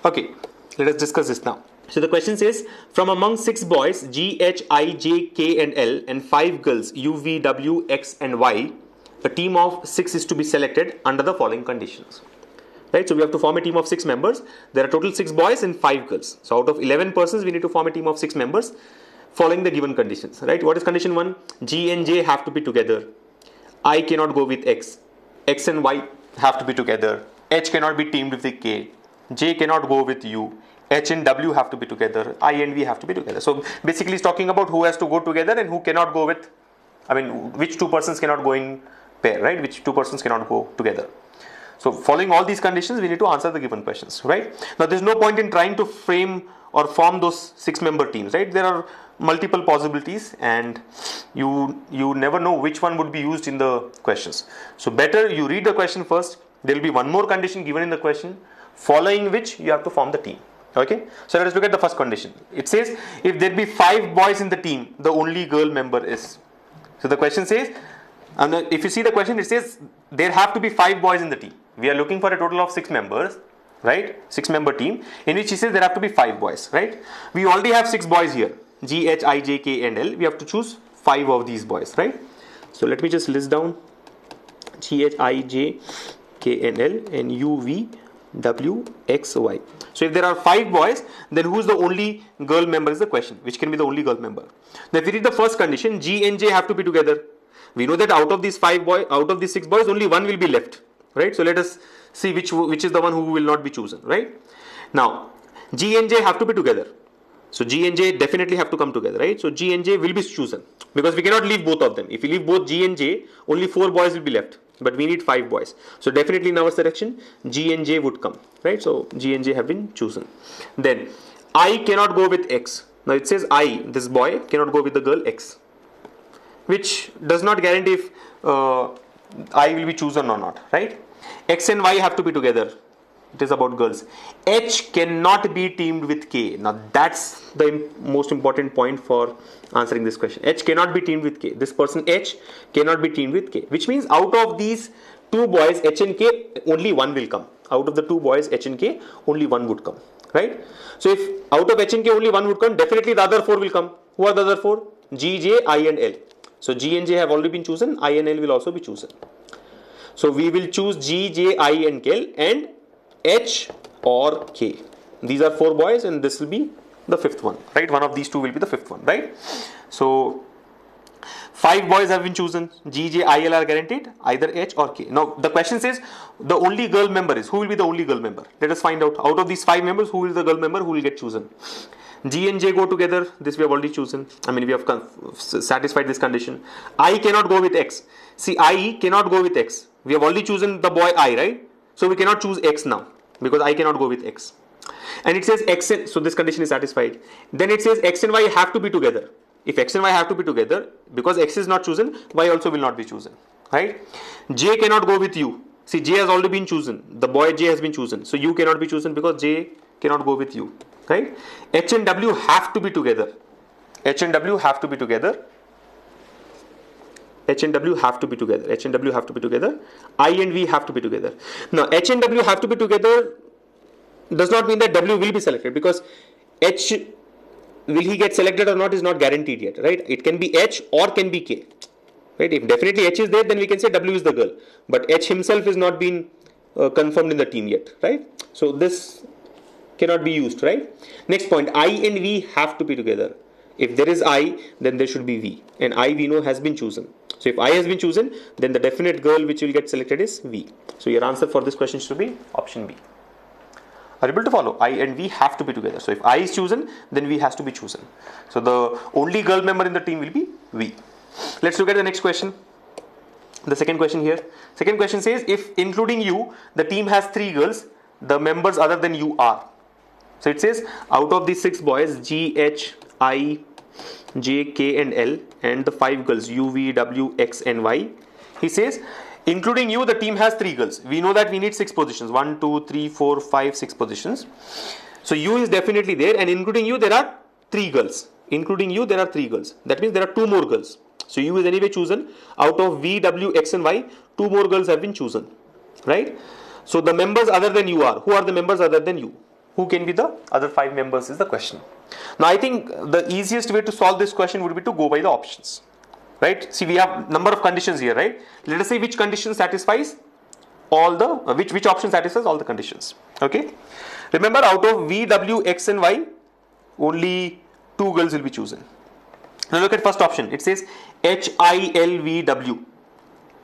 Okay, let us discuss this now. So the question says, from among 6 boys G, H, I, J, K and L and 5 girls U, V, W, X and Y, a team of 6 is to be selected under the following conditions. Right, so we have to form a team of 6 members. There are total 6 boys and 5 girls. So out of 11 persons, we need to form a team of 6 members following the given conditions. Right, what is condition 1? G and J have to be together. I cannot go with X. X and Y have to be together. H cannot be teamed with the K. J cannot go with U. H and W have to be together. I and V have to be together. So basically it's talking about who has to go together and who cannot go with, which 2 persons cannot go in pair, right? Which 2 persons cannot go together. So following all these conditions, we need to answer the given questions, right? Now there's no point in trying to frame or form those 6-member teams, right? There are multiple possibilities and you never know which one would be used in the questions. So better you read the question first. There will be one more condition given in the question, following which you have to form the team. Okay, so let us look at the first condition. It says if there be 5 boys in the team, the only girl member is. So the question says, and if you see the question, it says there have to be 5 boys in the team. We are looking for a total of 6 members, right? 6-member team in which he says there have to be 5 boys, right? We already have 6 boys here, G, H, I, J, K and L. We have to choose 5 of these boys, right? So let me just list down G, H, I, J, K and L and U, V, W, X, Y. So if there are 5 boys, then who is the only girl member is the question, which can be the only girl member. Now if we read the first condition, G and J have to be together. We know that out of these 6 boys, only one will be left, right? So let us see which is the one who will not be chosen, right? Now G and J have to be together. So G and J definitely have to come together, right? So G and J will be chosen because we cannot leave both of them. If we leave both G and J, only 4 boys will be left. But we need 5 boys. So definitely in our selection, G and J would come, right? So G and J have been chosen. Then I cannot go with X. Now it says I, this boy, cannot go with the girl X, which does not guarantee if I will be chosen or not, right? X and Y have to be together. It is about girls. H cannot be teamed with K. Now that's the most important point for answering this question. H cannot be teamed with K. This person H cannot be teamed with K, which means out of these 2 boys H and K, only one will come. Out of the 2 boys H and K, only one would come, right? So if out of H and K only one would come, definitely the other 4 will come. Who are the other 4? G, J, I and L. So G and J have already been chosen. I and L will also be chosen. So we will choose G, J, I and K and H or K. These are 4 boys and this will be the 5th one, right? One of these 2 will be the 5th one, right? So 5 boys have been chosen. G, J, I, L are guaranteed, either H or K. Now the question says the only girl member is. Who will be the only girl member? Let us find out. Out of these 5 members, who is the girl member who will get chosen? G and J go together. This we have already chosen. We have satisfied this condition. I cannot go with X. See, I cannot go with X. We have already chosen the boy I, right? So we cannot choose X now because I cannot go with X. And it says X and, so this condition is satisfied. Then it says X and Y have to be together. If X and Y have to be together, because X is not chosen, Y also will not be chosen, right? J cannot go with U. See, J has already been chosen. The boy J has been chosen. So U cannot be chosen because J cannot go with U, right? H and W have to be together. H and W have to be together. H and W have to be together. H and W have to be together. I and V have to be together. Now H and W have to be together does not mean that W will be selected, because H, will he get selected or not is not guaranteed yet, right? It can be H or can be K, right? If definitely H is there, then we can say W is the girl, but H himself is not been confirmed in the team yet, right? So this cannot be used, right? Next point, I and V have to be together. If there is I, then there should be V, and I we know has been chosen. So if I has been chosen, then the definite girl which will get selected is V. So your answer for this question should be option B. Are you able to follow? I and V have to be together. So if I is chosen, then V has to be chosen. So the only girl member in the team will be V. Let's look at the next question. The second question here. Second question says, if including you, the team has 3 girls, the members other than you are. So it says, out of the 6 boys, G, H, I, J, K and L, and the 5 girls, U, V, W, X and Y, he says, including you, the team has 3 girls. We know that we need 6 positions. 1, 2, 3, 4, 5, 6 positions. So U is definitely there, and including you, there are 3 girls. Including you, there are 3 girls. That means there are 2 more girls. So U is anyway chosen. Out of V, W, X and Y, 2 more girls have been chosen, right? So the members other than you are. Who are the members other than you? who can be the other 5 members is the question. Now I think the easiest way to solve this question would be to go by the options, right? See, we have number of conditions here, right? Let us say which condition satisfies all the which option satisfies all the conditions. Okay, remember, out of V, W, X and Y, only 2 girls will be chosen. Now look at first option. It says HILVW.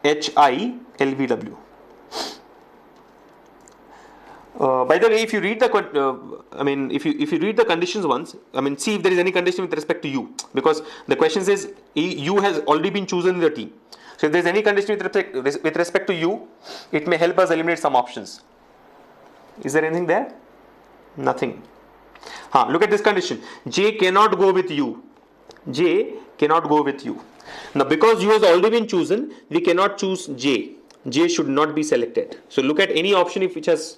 HILVW. By the way, if you read the if you read the conditions once, see if there is any condition with respect to you, because the question says you has already been chosen in the team. So if there is any condition with respect to you, it may help us eliminate some options. Is there anything there? Nothing. Look at this condition. J cannot go with you. J cannot go with you. Now because you has already been chosen, we cannot choose J. J should not be selected. So look at any option if which has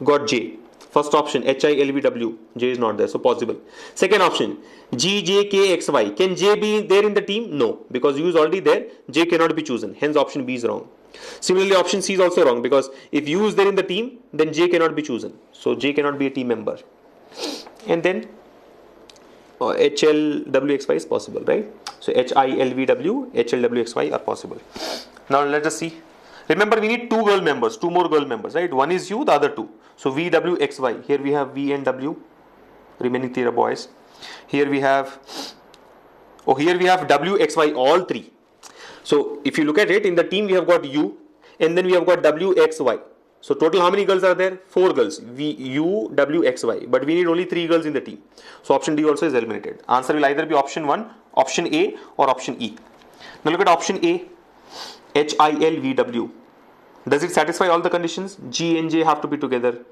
got J. First option HILVW, J is not there, so possible. Second option GJKXY. Can J be there in the team? No, because U is already there. J cannot be chosen. Hence option B is wrong. Similarly, option C is also wrong, because if U is there in the team, then J cannot be chosen. So J cannot be a team member. And then HLWXY is possible, right? So HILVW, HLWXY are possible. Now let us see. Remember, we need 2 more girl members, right? One is you, the other 2. So VWXY. Here we have V and W. Remaining 3 are boys. Here we have WXY, all 3. So if you look at it, in the team we have got U, and then we have got WXY. So total how many girls are there? 4 girls. U, W, X, Y. But we need only 3 girls in the team. So option D also is eliminated. Answer will either be option 1, option A, or option E. Now look at option A. HILVW. Does it satisfy all the conditions? G and J have to be together.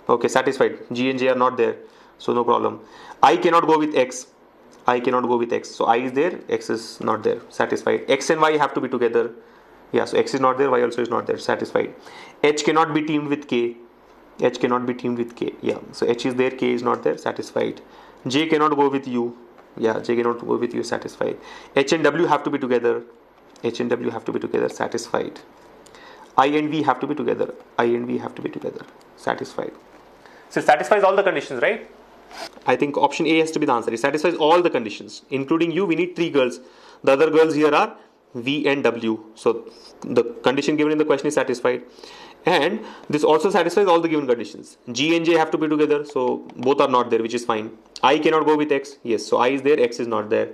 Okay, satisfied. G and J are not there, so no problem. I cannot go with X. I cannot go with X. So I is there, X is not there. Satisfied. X and Y have to be together. Yeah, so X is not there, Y also is not there. Satisfied. H cannot be teamed with K. H cannot be teamed with K. Yeah, so H is there, K is not there. Satisfied. J cannot go with U. Yeah, J cannot go with U. Satisfied. H and W have to be together. H and W have to be together. Satisfied. I and V have to be together. I and V have to be together. Satisfied. So it satisfies all the conditions, right? I think option A has to be the answer. It satisfies all the conditions, including you. We need 3 girls. The other girls here are V and W. So the condition given in the question is satisfied. And this also satisfies all the given conditions. G and J have to be together. So both are not there, which is fine. I cannot go with X. Yes, so I is there, X is not there.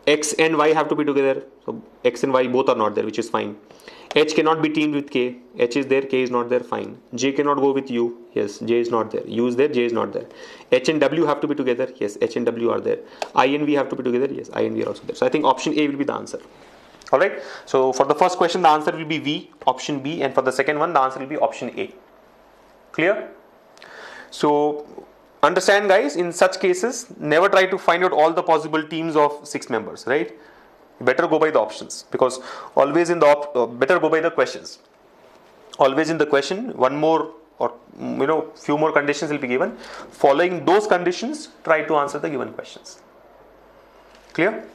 X and Y have to be together. So X and Y both are not there, which is fine. H cannot be teamed with K. H is there, K is not there, fine. J cannot go with U. Yes, J is not there. U is there, J is not there. H and W have to be together. Yes, H and W are there. I and V have to be together. Yes, I and V are also there. So I think option A will be the answer. Alright. So for the first question, the answer will be V, option B. And for the second one, the answer will be option A. Clear? So understand, guys, in such cases, never try to find out all the possible teams of 6 members, right? Better go by the options, because always in the better go by the questions. Always in the question, one more or few more conditions will be given. Following those conditions, try to answer the given questions. Clear?